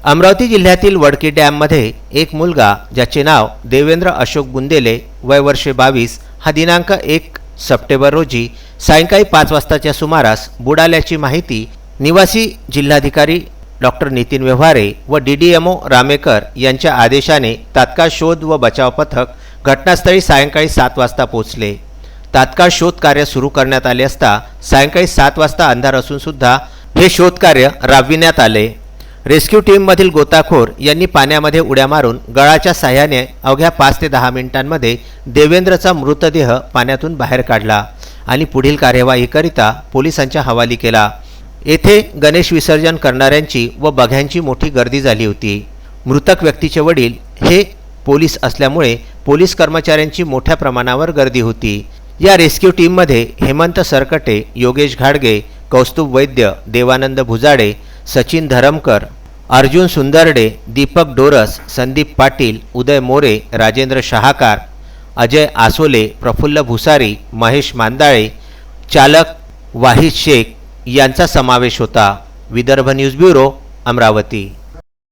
अमरावती जिल्ह्यातील वडकी डॅममध्ये एक मुलगा ज्याचे नाव देवेंद्र अशोक बुंदेले वय वर्षे 22 हा दिनांक 1 सप्टेंबर रोजी सायंकाळी 5 वाजताच्या सुमारास बुडाल्याची माहिती निवासी जिल्हाधिकारी डॉक्टर नितीन व्यवहारे व डीडीएमओ रामेकर यांच्या आदेशाने तात्काळ शोध व बचाव पथक घटनास्थळी सायंकाळी 7 वाजता पोहोचले। तात्काळ शोध कार्य सुरू करण्यात आले असता सायंकाळी 7 वाजता अंधार असून सुद्धा हे शोध कार्य राबविण्यात आले। रेस्क्यू टीममधील गोताखोर यांनी पाण्यामध्ये उड्या मारून गळाच्या साहाय्याने अवघ्या 5 ते 10 मिनिटांमध्ये देवेंद्रचा मृतदेह पाण्यातून बाहेर काढला आणि पुढील कार्यवाहीकरिता पोलिसांच्या हवाली केला। येथे गणेश विसर्जन करणाऱ्यांची व बघ्यांची मोठी गर्दी झाली होती। मृतक व्यक्तीचे वडील हे पोलीस असल्यामुळे पोलीस कर्मचाऱ्यांची मोठ्या प्रमाणावर गर्दी होती। या रेस्क्यू टीममध्ये हेमंत सरकटे, योगेश घाडगे, कौस्तुभ वैद्य, देवानंद भुजाडे, सचिन धरमकर, अर्जुन सुंदरडे, दीपक डोरस, संदीप पाटील, उदय मोरे, राजेंद्र शहाकार, अजय आसोले, प्रफुल्ल भुसारी, महेश मांदाळे, चालक वाहिद शेख यांचा समावेश होता। Vidarbha news bureau, Amravati.